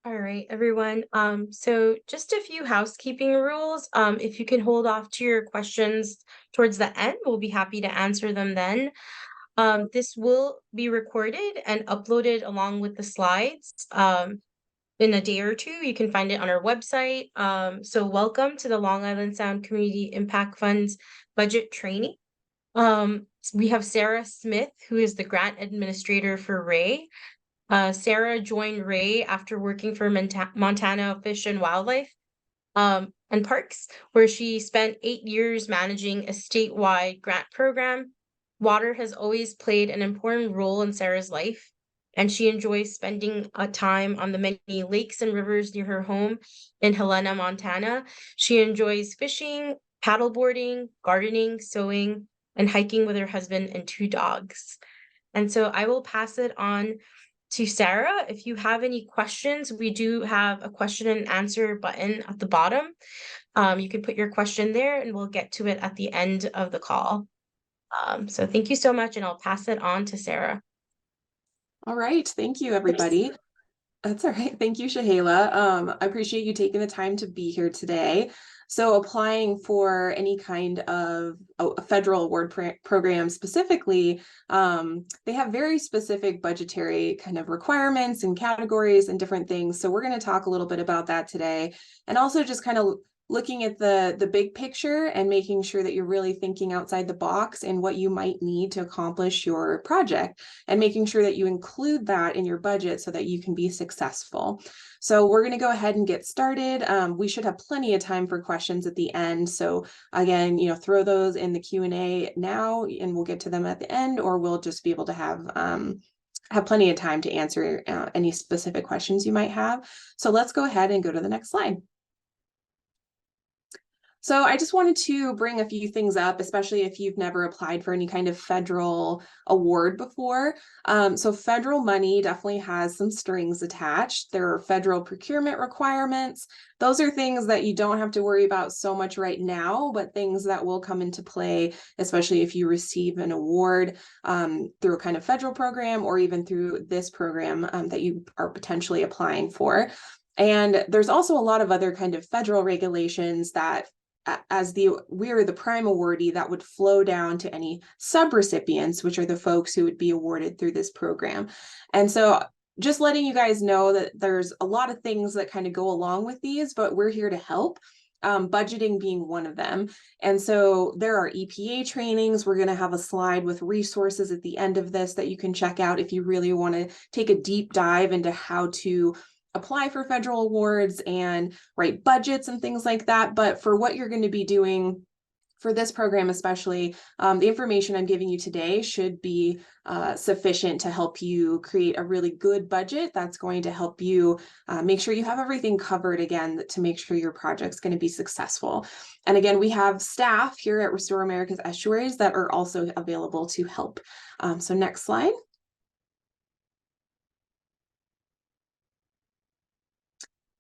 All right, everyone. So just a few housekeeping rules. If you can hold off to your questions towards the end, we'll be happy to answer them then. This will be recorded and uploaded along with the slides in a day or two. You can find it on our website. So welcome to the Long Island Sound Community Impact Fund's budget training. We have Sara Smith, who is the grant administrator for Ray. Sara joined Ray after working for Montana Fish and Wildlife and Parks, where she spent 8 years managing a statewide grant program. Water has always played an important role in Sara's life, and she enjoys spending time on the many lakes and rivers near her home in Helena, Montana. She enjoys fishing, paddleboarding, gardening, sewing, and hiking with her husband and 2 dogs. And so I will pass it on to Sara. If you have any questions, we do have a question and answer button at the bottom. You can put your question there and we'll get to it at the end of the call. So thank you so much, and I'll pass it on to Sara. All right. Thank you, everybody. That's all right. Thank you, Shahela. I appreciate you taking the time to be here today. So applying for any kind of a federal award program specifically, they have very specific budgetary kind of requirements and categories and different things. So we're going to talk a little bit about that today, and also just kind of looking at the big picture and making sure that you're really thinking outside the box and what you might need to accomplish your project, and making sure that you include that in your budget so that you can be successful. So we're going to go ahead and get started. We should have plenty of time for questions at the end. So again, throw those in the Q&A now and we'll get to them at the end, or we'll just be able to have plenty of time to answer any specific questions you might have. So let's go ahead and go to the next slide. So I just wanted to bring a few things up, especially if you've never applied for any kind of federal award before. So federal money definitely has some strings attached. There are federal procurement requirements. Those are things that you don't have to worry about so much right now, but things that will come into play, especially if you receive an award through a kind of federal program, or even through this program that you are potentially applying for. And there's also a lot of other kind of federal regulations that, as we're the prime awardee, that would flow down to any subrecipients, which are the folks who would be awarded through this program. And so just letting you guys know that there's a lot of things that kind of go along with these, but we're here to help, budgeting being one of them. And so there are EPA trainings. We're going to have a slide with resources at the end of this that you can check out if you really want to take a deep dive into how to apply for federal awards and write budgets and things like that. But for what you're going to be doing for this program especially, the information I'm giving you today should be sufficient to help you create a really good budget that's going to help you make sure you have everything covered, again, to make sure your project's going to be successful. And again, we have staff here at Restore America's Estuaries that are also available to help. So next slide.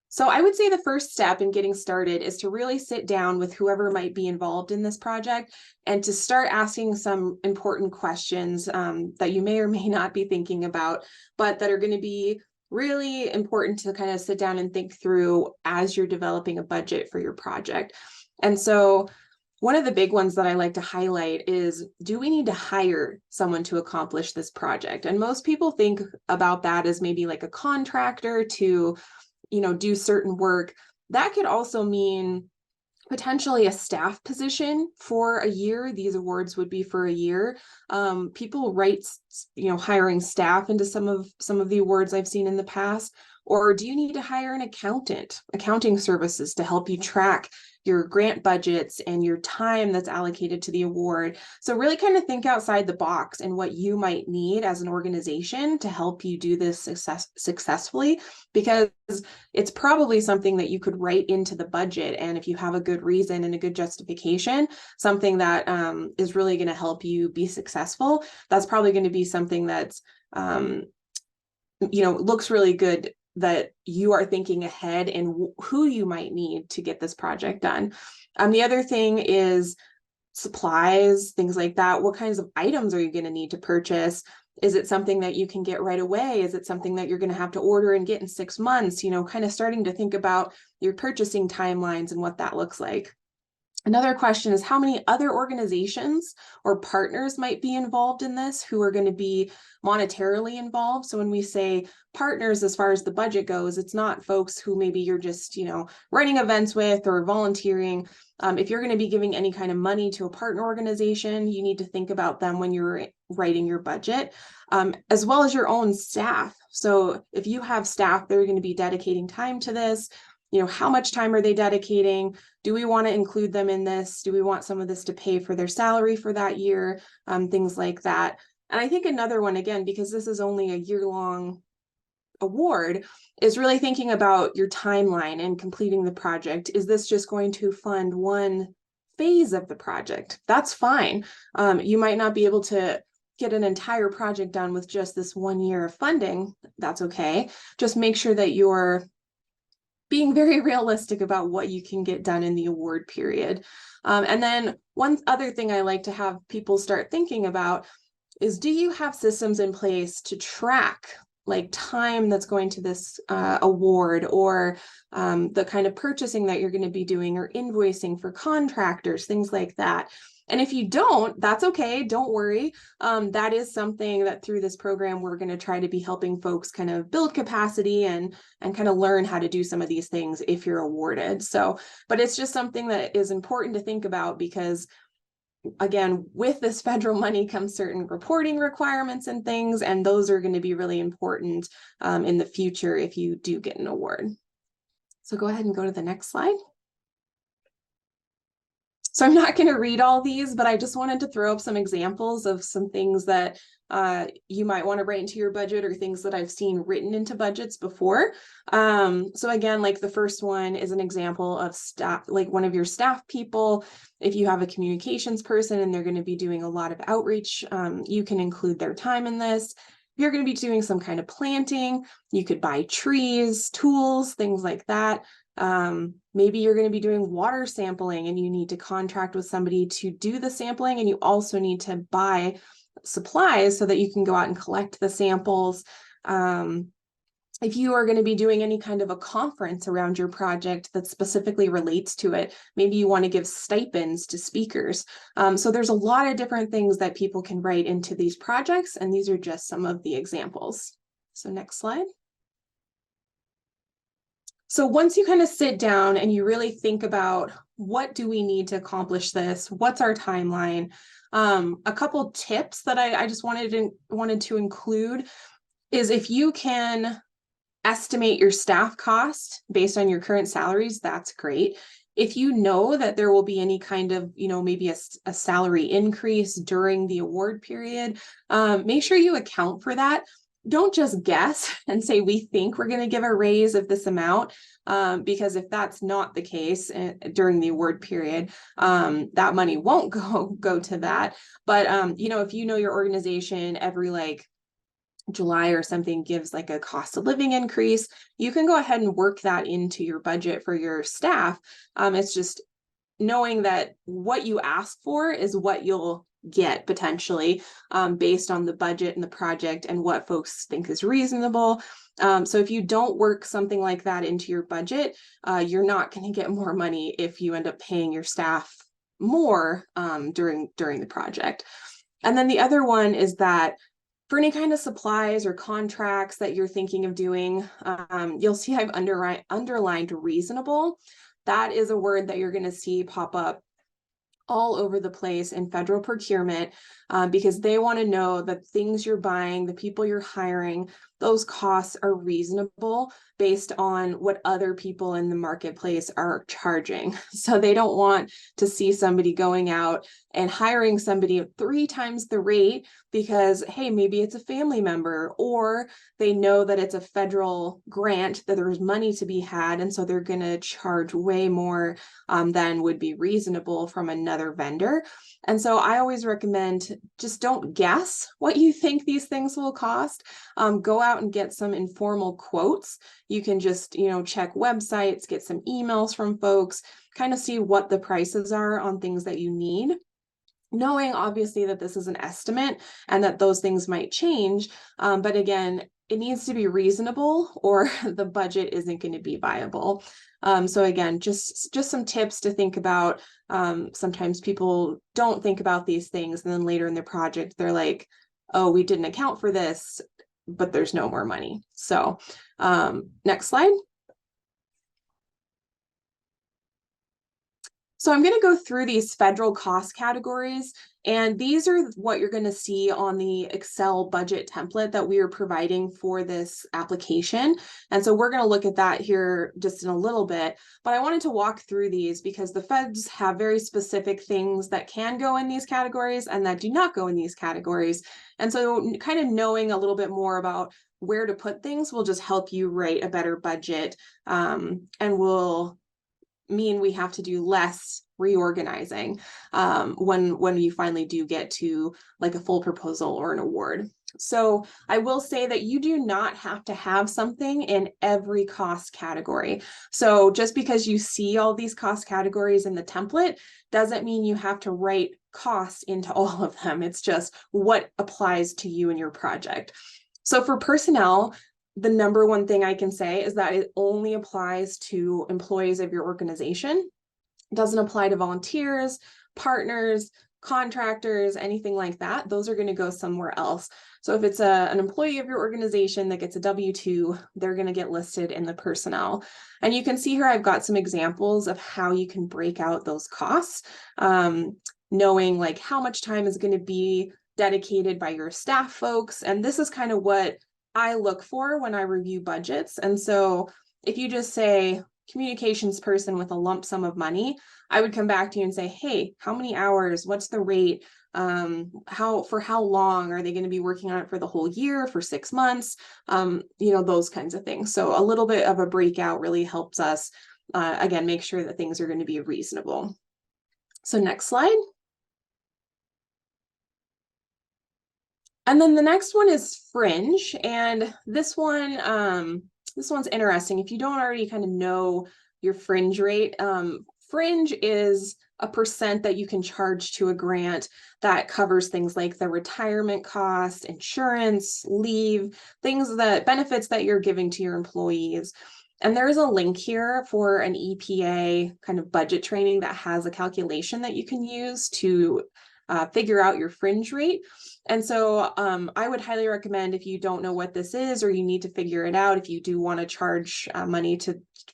So I would say the first step in getting started is to really sit down with whoever might be involved in this project and to start asking some important questions that you may or may not be thinking about, but that are going to be really important to kind of sit down and think through as you're developing a budget for your project. And so one of the big ones that I like to highlight is, do we need to hire someone to accomplish this project? And most people think about that as maybe like a contractor to do certain work. That could also mean potentially a staff position for a year. These awards would be for a year. People write, hiring staff into some of the awards I've seen in the past. Or do you need to hire an accounting services to help you track your grant budgets and your time that's allocated to the award? So really kind of think outside the box and what you might need as an organization to help you do this successfully, because it's probably something that you could write into the budget. And if you have a good reason and a good justification, something that is really going to help you be successful, that's probably going to be something that's, looks really good, that you are thinking ahead and who you might need to get this project done. The other thing is supplies, things like that. What kinds of items are you going to need to purchase? Is it something that you can get right away? Is it something that you're going to have to order and get in 6 months? Kind of starting to think about your purchasing timelines and what that looks like. Another question is how many other organizations or partners might be involved in this who are going to be monetarily involved. So when we say partners, as far as the budget goes, it's not folks who maybe you're just, running events with or volunteering. If you're going to be giving any kind of money to a partner organization, you need to think about them when you're writing your budget, as well as your own staff. So if you have staff that are going to be dedicating time to this, how much time are they dedicating? Do we want to include them in this? Do we want some of this to pay for their salary for that year? Things like that. And I think another one, again, because this is only a year-long award, is really thinking about your timeline and completing the project. Is this just going to fund one phase of the project? That's fine. You might not be able to get an entire project done with just this 1 year of funding. That's okay. Just make sure that you're being very realistic about what you can get done in the award period. And then one other thing I like to have people start thinking about is, do you have systems in place to track like time that's going to this award, or the kind of purchasing that you're going to be doing, or invoicing for contractors, things like that. And if you don't, that's okay. Don't worry. That is something that through this program, we're going to try to be helping folks kind of build capacity and kind of learn how to do some of these things if you're awarded. So, but it's just something that is important to think about, because again, with this federal money comes certain reporting requirements and things, and those are going to be really important in the future if you do get an award. So go ahead and go to the next slide. So I'm not going to read all these, but I just wanted to throw up some examples of some things that you might want to write into your budget, or things that I've seen written into budgets before. So again, like the first one is an example of staff, like one of your staff people. If you have a communications person and they're going to be doing a lot of outreach, you can include their time in this. If you're going to be doing some kind of planting, you could buy trees, tools, things like that. Maybe you're going to be doing water sampling and you need to contract with somebody to do the sampling, and you also need to buy supplies so that you can go out and collect the samples. If you are going to be doing any kind of a conference around your project that specifically relates to it, maybe you want to give stipends to speakers. So there's a lot of different things that people can write into these projects, and these are just some of the examples. So next slide. So once you kind of sit down and you really think about, what do we need to accomplish this? What's our timeline? A couple tips that I just wanted to include is, if you can estimate your staff cost based on your current salaries, that's great. If you know that there will be any kind of, maybe a salary increase during the award period, make sure you account for that. Don't just guess and say, we think we're going to give a raise of this amount, because if that's not the case during the award period, that money won't go to that. But, if you know your organization every July or something gives like a cost of living increase, you can go ahead and work that into your budget for your staff. It's just knowing that what you ask for is what you'll get potentially, based on the budget and the project and what folks think is reasonable. So if you don't work something like that into your budget, you're not going to get more money if you end up paying your staff more during the project. And then the other one is that for any kind of supplies or contracts that you're thinking of doing, you'll see I've underlined reasonable. That is a word that you're going to see pop up all over the place in federal procurement, because they want to know that things you're buying, the people you're hiring, those costs are reasonable based on what other people in the marketplace are charging. So they don't want to see somebody going out and hiring somebody at 3 times the rate because, hey, maybe it's a family member, or they know that it's a federal grant, that there's money to be had, and so they're going to charge way more than would be reasonable from another vendor. And so I always recommend, just don't guess what you think these things will cost. Go out and get some informal quotes. You can just, check websites, get some emails from folks, kind of see what the prices are on things that you need. knowing obviously that this is an estimate and that those things might change. But again, it needs to be reasonable or the budget isn't going to be viable. So again, just some tips to think about. Sometimes people don't think about these things, and then later in the project, they're like, oh, we didn't account for this, but there's no more money. So next slide. So I'm going to go through these federal cost categories, and these are what you're going to see on the Excel budget template that we are providing for this application. And so we're going to look at that here just in a little bit, but I wanted to walk through these because the feds have very specific things that can go in these categories and that do not go in these categories. And so kind of knowing a little bit more about where to put things will just help you write a better budget, and will mean we have to do less reorganizing when you finally do get to like a full proposal or an award. So I will say that you do not have to have something in every cost category. So just because you see all these cost categories in the template doesn't mean you have to write costs into all of them. It's just what applies to you and your project. So for personnel, the number one thing I can say is that it only applies to employees of your organization. It doesn't apply to volunteers, partners, contractors, anything like that. Those are going to go somewhere else. So if it's an employee of your organization that gets a W-2, they're going to get listed in the personnel. And you can see here, I've got some examples of how you can break out those costs, knowing like how much time is going to be dedicated by your staff folks. And this is kind of what I look for when I review budgets. And so if you just say communications person with a lump sum of money, I would come back to you and say, hey, how many hours? What's the rate? For how long are they going to be working on it, for the whole year, for 6 months? Those kinds of things. So a little bit of a breakout really helps us, again, make sure that things are going to be reasonable. So next slide. And then the next one is fringe. And this one's interesting. If you don't already kind of know your fringe rate, fringe is a percent that you can charge to a grant that covers things like the retirement cost, insurance, leave, benefits that you're giving to your employees. And there's a link here for an EPA kind of budget training that has a calculation that you can use to figure out your fringe rate. And so I would highly recommend, if you don't know what this is or you need to figure it out, if you do want to charge money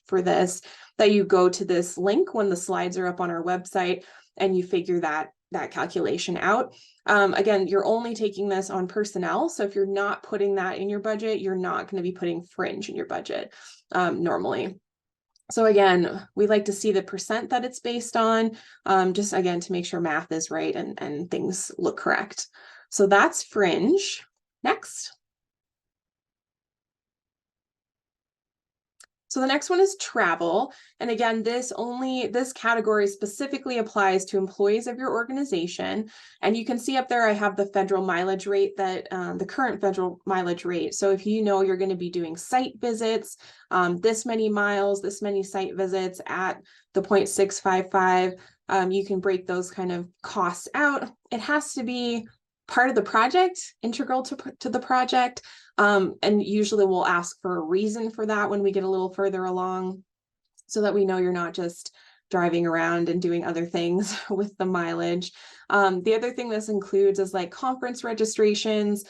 for this, that you go to this link when the slides are up on our website and you figure that calculation out. Again, you're only taking this on personnel. So if you're not putting that in your budget, you're not going to be putting fringe in your budget normally. So again, we like to see the percent that it's based on, just again, to make sure math is right and things look correct. So that's fringe. Next. So the next one is travel. And again, this category specifically applies to employees of your organization. And you can see up there, I have the federal mileage rate, that the current federal mileage rate. So if you know you're going to be doing site visits, this many miles, this many site visits at the 0.655, you can break those kind of costs out. It has to be part of the project, integral to the project. And usually we'll ask for a reason for that when we get a little further along, so that we know you're not just driving around and doing other things with the mileage. The other thing this includes is like conference registrations,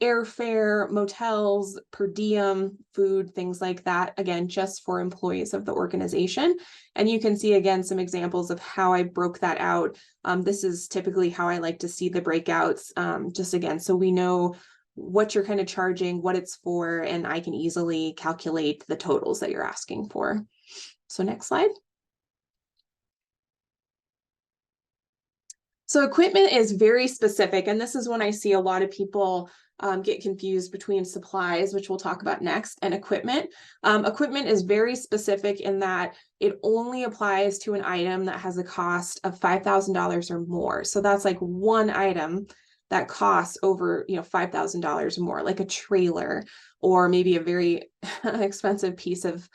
airfare, motels, per diem, food, things like that. Again, just for employees of the organization. And you can see again some examples of how I broke that out. This is typically how I like to see the breakouts, just again, so we know what you're kind of charging, what it's for, and I can easily calculate the totals that you're asking for. So next slide. So equipment is very specific, and this is when I see a lot of people get confused between supplies, which we'll talk about next, and equipment. Equipment is very specific in that it only applies to an item that has a cost of $5,000 or more. So that's like one item that costs over, $5,000 or more, like a trailer, or maybe a very expensive piece of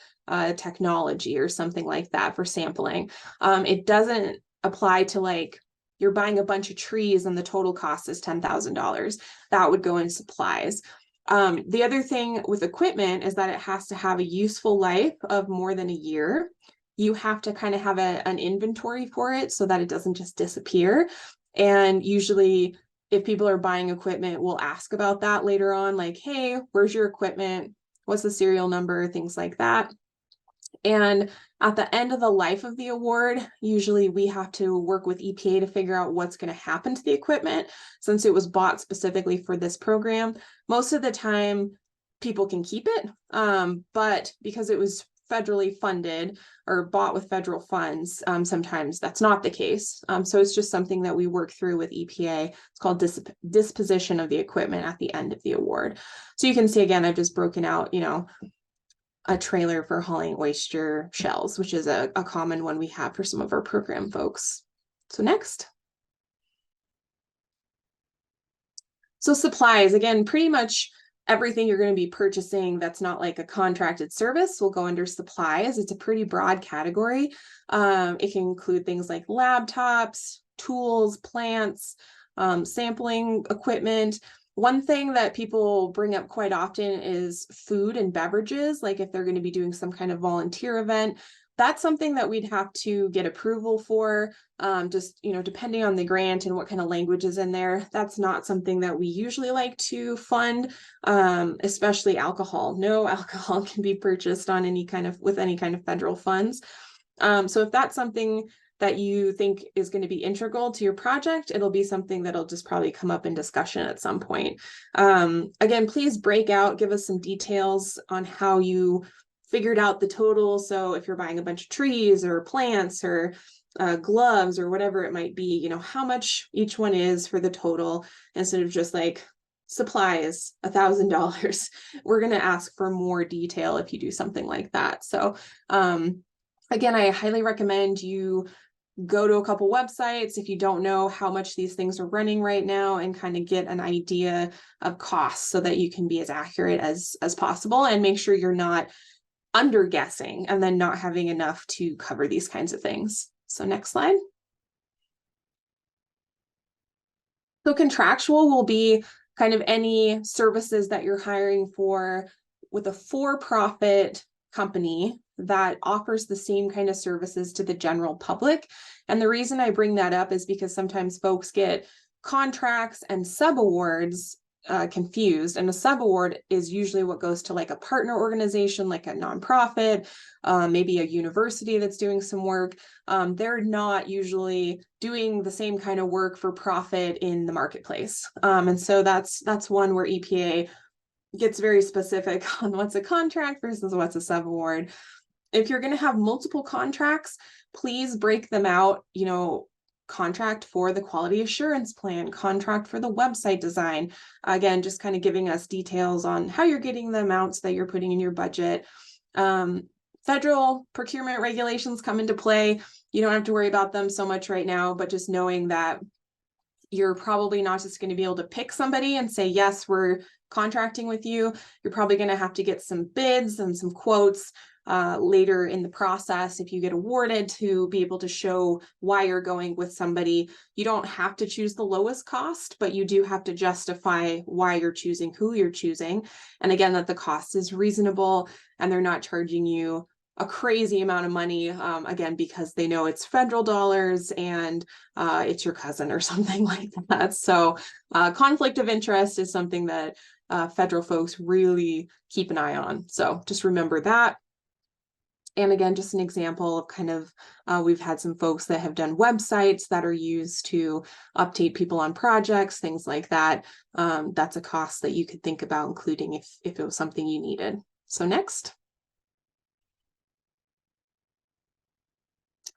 technology or something like that for sampling. It doesn't apply to like you're buying a bunch of trees and the total cost is $10,000. That would go in supplies. The other thing with equipment is that it has to have a useful life of more than a year. You have to kind of have an inventory for it so that it doesn't just disappear. And usually if people are buying equipment, we'll ask about that later on, like, hey, where's your equipment? What's the serial number? Things like that. And at the end of the life of the award, usually we have to work with EPA to figure out what's going to happen to the equipment since it was bought specifically for this program. Most of the time, people can keep it, but because it was federally funded or bought with federal funds, sometimes that's not the case. So it's just something that we work through with EPA. It's called disposition of the equipment at the end of the award. So you can see, again, I've just broken out, a trailer for hauling oyster shells, which is a common one we have for some of our program folks. So next. So supplies, again, pretty much everything you're going to be purchasing that's not like a contracted service will go under supplies. It's a pretty broad category. It can include things like laptops, tools, plants, sampling equipment. One thing that people bring up quite often is food and beverages, like if they're going to be doing some kind of volunteer event. That's something that we'd have to get approval for, just, depending on the grant and what kind of language is in there. That's not something that we usually like to fund, especially alcohol. No alcohol can be purchased on with any kind of federal funds. So if that's something that you think is going to be integral to your project, it'll be something that'll just probably come up in discussion at some point. Again, please break out, give us some details on how you figured out the total. So if you're buying a bunch of trees or plants or gloves or whatever it might be, how much each one is for the total, instead of just like supplies, $1,000. We're going to ask for more detail if you do something like that. So again, I highly recommend you go to a couple websites if you don't know how much these things are running right now and kind of get an idea of costs so that you can be as accurate as possible and make sure you're not under guessing and then not having enough to cover these kinds of things. So next slide. So contractual will be kind of any services that you're hiring for with a for-profit company that offers the same kind of services to the general public. And the reason I bring that up is because sometimes folks get contracts and subawards confused. And a subaward is usually what goes to like a partner organization, like a nonprofit, maybe a university that's doing some work. They're not usually doing the same kind of work for profit in the marketplace. And so that's one where EPA gets very specific on what's a contract versus what's a subaward. If you're going to have multiple contracts, please break them out, contract for the quality assurance plan, contract for the website design. Again, just kind of giving us details on how you're getting the amounts that you're putting in your budget. Federal procurement regulations come into play. You don't have to worry about them so much right now, but just knowing that you're probably not just going to be able to pick somebody and say, yes, we're contracting with you. You're probably going to have to get some bids and some quotes later in the process if you get awarded, to be able to show why you're going with somebody. You don't have to choose the lowest cost, but you do have to justify why you're choosing who you're choosing. And again, that the cost is reasonable and they're not charging you a crazy amount of money, again, because they know it's federal dollars and it's your cousin or something like that. So conflict of interest is something that federal folks really keep an eye on. So just remember that. And again, just an example of kind of, we've had some folks that have done websites that are used to update people on projects, things like that. That's a cost that you could think about including if it was something you needed. So next.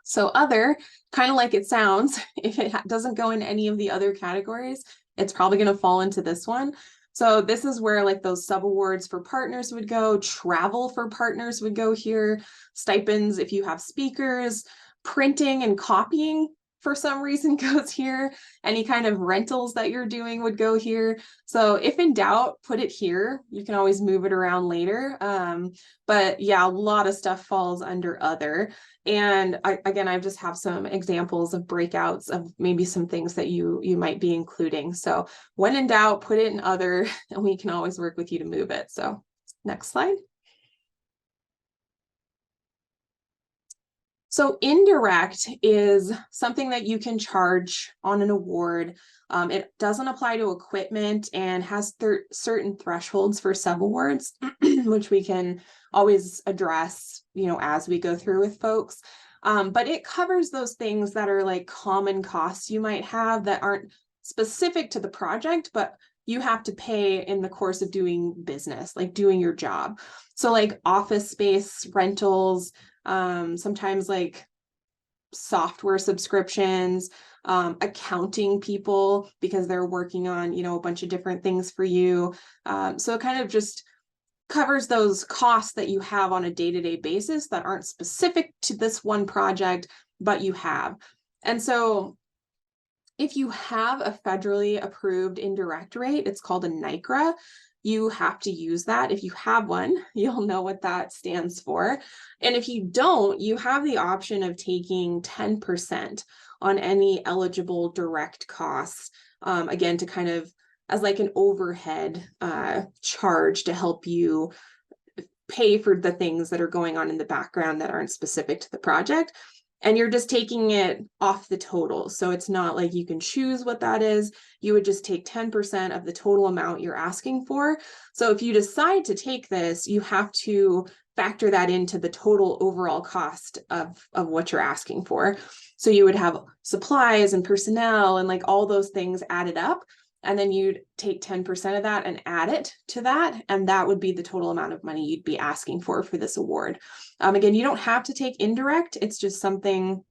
So other, kind of like it sounds, if it doesn't go in any of the other categories, it's probably going to fall into this one. So this is where like those subawards for partners would go, travel for partners would go here, stipends if you have speakers, printing and copying for some reason goes here. Any kind of rentals that you're doing would go here. So if in doubt, put it here. You can always move it around later. But yeah, a lot of stuff falls under other. And I just have some examples of breakouts of maybe some things that you might be including. So when in doubt, put it in other, and we can always work with you to move it. So next slide. So indirect is something that you can charge on an award. It doesn't apply to equipment and has certain thresholds for subawards, which we can always address, as we go through with folks. But it covers those things that are like common costs you might have that aren't specific to the project, but you have to pay in the course of doing business, like doing your job. So like office space rentals, sometimes like software subscriptions, accounting people because they're working on, a bunch of different things for you. So it kind of just covers those costs that you have on a day-to-day basis that aren't specific to this one project, but you have. And so if you have a federally approved indirect rate, it's called a NICRA. You have to use that. If you have one, you'll know what that stands for. And if you don't, you have the option of taking 10% on any eligible direct costs, again, to kind of as like an overhead charge to help you pay for the things that are going on in the background that aren't specific to the project. And you're just taking it off the total. So it's not like you can choose what that is. You would just take 10% of the total amount you're asking for. So if you decide to take this, you have to factor that into the total overall cost of what you're asking for. So you would have supplies and personnel and like all those things added up. And then you'd take 10% of that and add it to that. And that would be the total amount of money you'd be asking for this award. Again, you don't have to take indirect. It's just something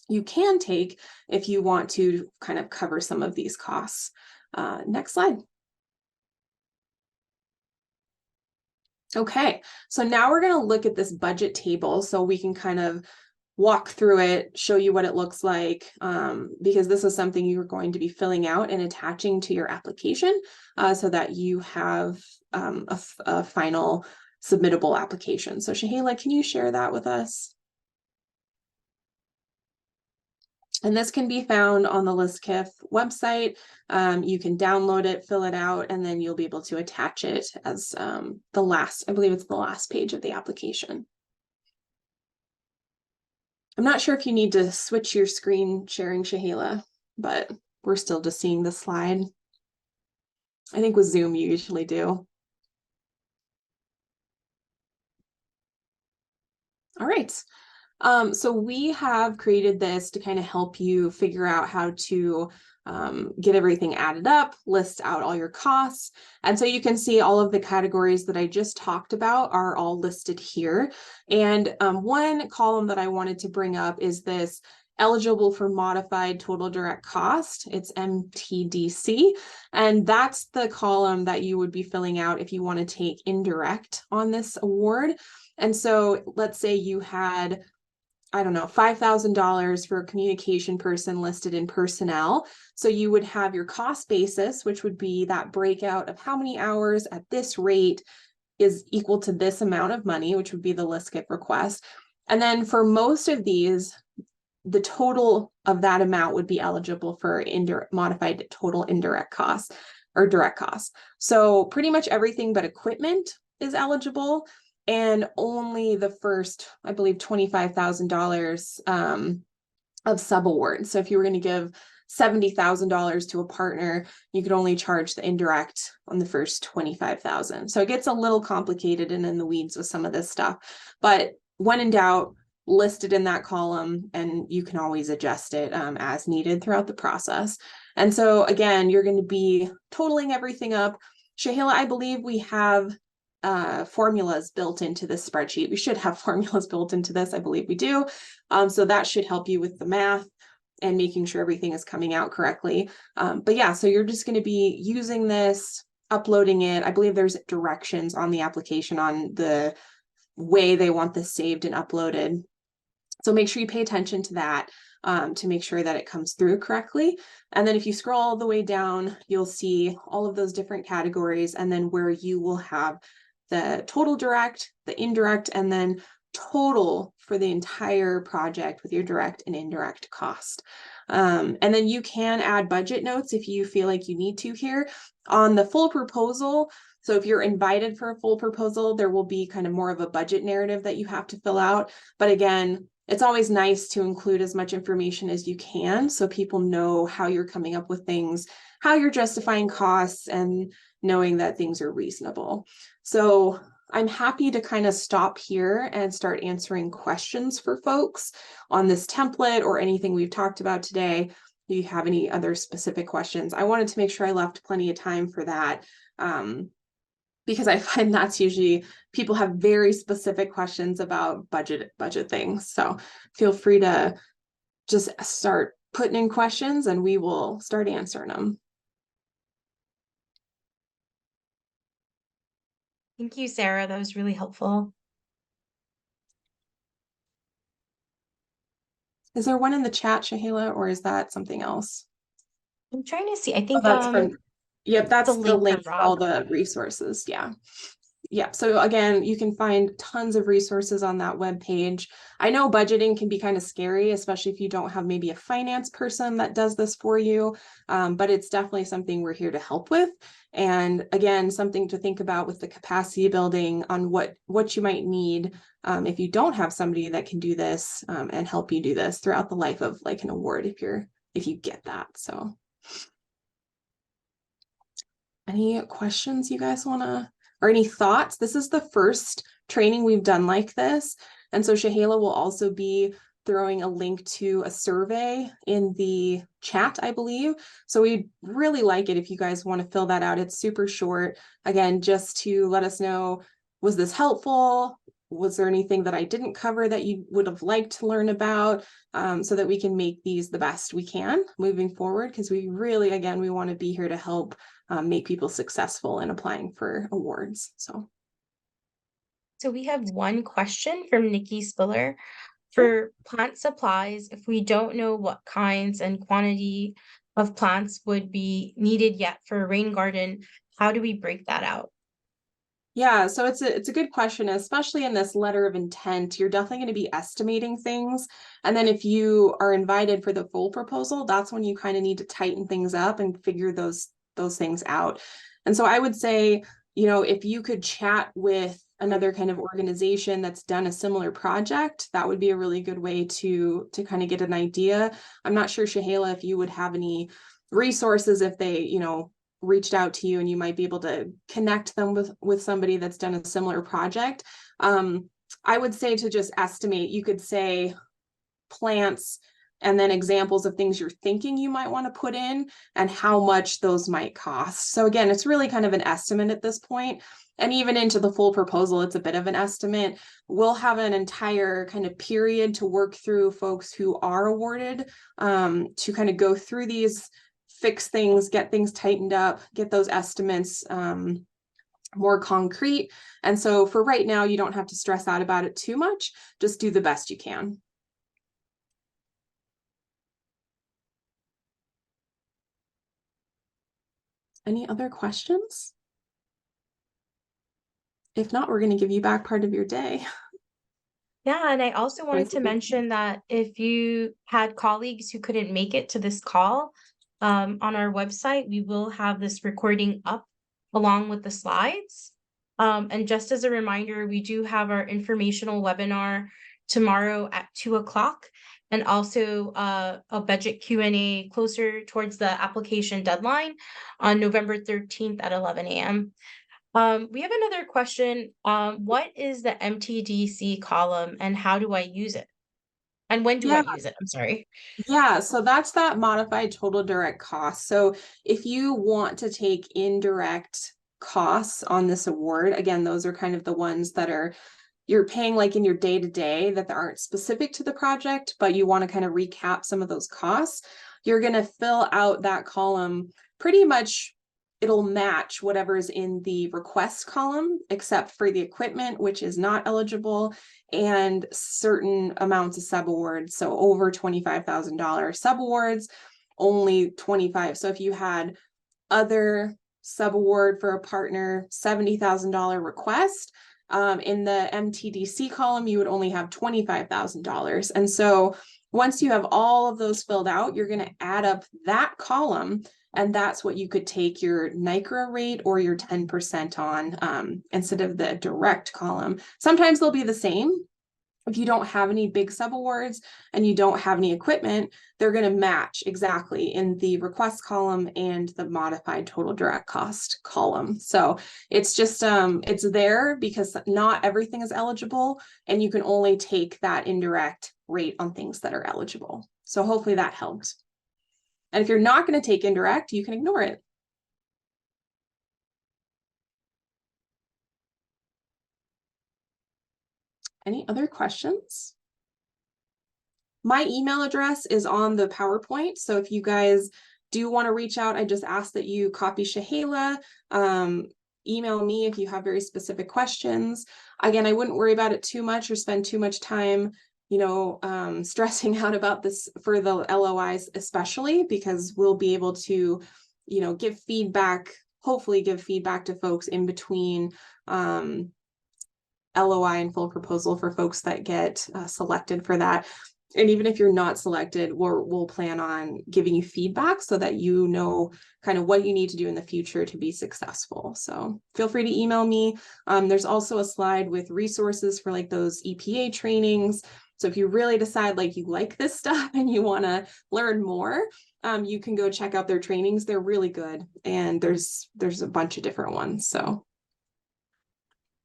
you can take if you want to kind of cover some of these costs. Next slide. Okay, so now we're going to look at this budget table so we can kind of walk through it, show you what it looks like, because this is something you're going to be filling out and attaching to your application so that you have a final submittable application. So Shahela, can you share that with us? And this can be found on the ListKIF website. You can download it, fill it out, and then you'll be able to attach it as I believe it's the last page of the application. I'm not sure if you need to switch your screen sharing, Shahela, but we're still just seeing the slide. I think with Zoom, you usually do. All right. So we have created this to kind of help you figure out how to get everything added up, list out all your costs. And so you can see all of the categories that I just talked about are all listed here. And one column that I wanted to bring up is this eligible for modified total direct cost. It's MTDC. And that's the column that you would be filling out if you want to take indirect on this award. And so let's say you had, I don't know, $5,000 for a communication person listed in personnel. So you would have your cost basis, which would be that breakout of how many hours at this rate is equal to this amount of money, which would be the ListKIF request. And then for most of these, the total of that amount would be eligible for modified total indirect costs or direct costs. So pretty much everything but equipment is eligible. And only the first, I believe, $25,000 of subawards. So if you were going to give $70,000 to a partner, you could only charge the indirect on the first $25,000. So it gets a little complicated and in the weeds with some of this stuff. But when in doubt, list it in that column, and you can always adjust it as needed throughout the process. And so again, you're going to be totaling everything up. Shahela, I believe we have formulas built into this spreadsheet. We should have formulas built into this. I believe we do. So that should help you with the math and making sure everything is coming out correctly. But yeah, so you're just going to be using this, uploading it. I believe there's directions on the application on the way they want this saved and uploaded. So make sure you pay attention to that to make sure that it comes through correctly. And then if you scroll all the way down, you'll see all of those different categories, and then where you will have the total direct, the indirect, and then total for the entire project with your direct and indirect cost. And then you can add budget notes if you feel like you need to here on the full proposal. So if you're invited for a full proposal, there will be kind of more of a budget narrative that you have to fill out. But again, it's always nice to include as much information as you can so people know how you're coming up with things, how you're justifying costs, and knowing that things are reasonable. So I'm happy to kind of stop here and start answering questions for folks on this template or anything we've talked about today. Do you have any other specific questions? I wanted to make sure I left plenty of time for that. Because I find that's usually people have very specific questions about budget things. So feel free to just start putting in questions and we will start answering them. Thank you, Sarah. That was really helpful. Is there one in the chat, Shahila, or is that something else? I'm trying to see. I Oh, think that's from, yep, that's the the link link from for all Rob. the resources. Yeah. Yeah. So again, you can find tons of resources on that web page. I know budgeting can be kind of scary, especially if you don't have maybe a finance person that does this for you. But it's definitely something we're here to help with. And again, something to think about with the capacity building on what you might need if you don't have somebody that can do this and help you do this throughout the life of like an award if you get that. So any questions you guys want to, or any thoughts? This is the first training we've done like this. And so Shahila will also be throwing a link to a survey in the chat, I believe. So we'd really like it if you guys want to fill that out. It's super short. Again, just to let us know, was this helpful? Was there anything that I didn't cover that you would have liked to learn about so that we can make these the best we can moving forward? Because we really, again, we want to be here to help make people successful in applying for awards. So we have one question from Nikki Spiller. sure. For plant supplies, if we don't know what kinds and quantity of plants would be needed yet for a rain garden, how do we break that out? Yeah, so it's a good question, especially in this letter of intent. You're definitely going to be estimating things. And then if you are invited for the full proposal, that's when you kind of need to tighten things up and figure those things out. And so I would say, you know, if you could chat with another kind of organization that's done a similar project, that would be a really good way to kind of get an idea. I'm not sure, Shahela, if you would have any resources if they, you know, reached out to you and you might be able to connect them with somebody that's done a similar project. I would say to just estimate, you could say plants and then examples of things you're thinking you might want to put in and how much those might cost. So again, it's really kind of an estimate at this point. And even into the full proposal, it's a bit of an estimate. We'll have an entire kind of period to work through folks who are awarded to kind of go through these, fix things, get things tightened up, get those estimates more concrete. And so for right now, you don't have to stress out about it too much. Just do the best you can. Any other questions? If not, we're going to give you back part of your day. Yeah, and I also wanted to mention that if you had colleagues who couldn't make it to this call, on our website, we will have this recording up along with the slides. And just as a reminder, we do have our informational webinar tomorrow at 2:00 and also a budget Q&A closer towards the application deadline on November 13th at 11 a.m. We have another question. What is the MTDC column and how do I use it? And when do I use it? I'm sorry. Yeah, so that's that modified total direct cost. So if you want to take indirect costs on this award, again, those are kind of the ones that are you're paying like in your day-to-day that aren't specific to the project, but you want to kind of recap some of those costs. You're going to fill out that column pretty much it'll match whatever's in the request column, except for the equipment, which is not eligible, and certain amounts of subawards. So over $25,000 subawards, only 25. So if you had other subaward for a partner, $70,000 request, in the MTDC column, you would only have $25,000. And so once you have all of those filled out, you're going to add up that column, and that's what you could take your NICRA rate or your 10% on, instead of the direct column. Sometimes they'll be the same. If you don't have any big subawards and you don't have any equipment, they're going to match exactly in the request column and the modified total direct cost column. So it's just, it's there because not everything is eligible, and you can only take that indirect rate on things that are eligible. So hopefully that helped. And if you're not going to take indirect, you can ignore it. Any other questions? My email address is on the PowerPoint. So if you guys do want to reach out, I just ask that you copy Shahela, email me if you have very specific questions. Again, I wouldn't worry about it too much or spend too much time, stressing out about this for the LOIs, especially because we'll be able to, give feedback, hopefully give feedback to folks in between LOI and full proposal for folks that get selected for that. And even if you're not selected, we'll plan on giving you feedback so that you know kind of what you need to do in the future to be successful. So feel free to email me. There's also a slide with resources for like those EPA trainings. So if you really decide like you like this stuff and you want to learn more, you can go check out their trainings. They're really good. And there's a bunch of different ones. So.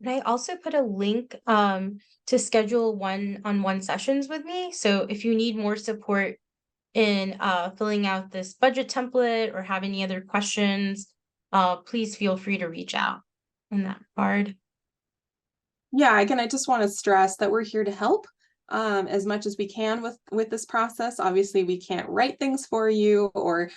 And I also put a link to schedule one-on-one sessions with me. So if you need more support in filling out this budget template or have any other questions, please feel free to reach out in that regard. Yeah, again, I just want to stress that we're here to help as much as we can with this process. Obviously, we can't write things for you or,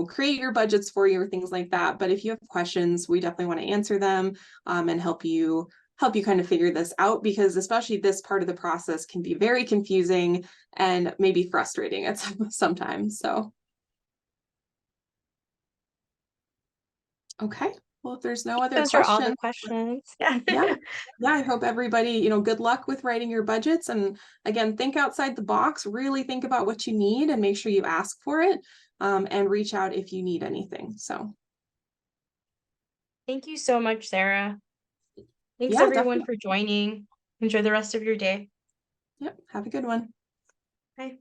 create your budgets for you or things like that. But if you have questions, we definitely want to answer them and help you kind of figure this out, because especially this part of the process can be very confusing and maybe frustrating at sometimes. So. Okay. Well, if there's no other Those are all the questions. questions. Yeah. Yeah. I hope everybody, good luck with writing your budgets. And again, think outside the box, really think about what you need and make sure you ask for it, and reach out if you need anything. So. Thank you so much, Sarah. Thanks Yeah, everyone definitely. for joining. Enjoy the rest of your day. Yep. Have a good one. Bye.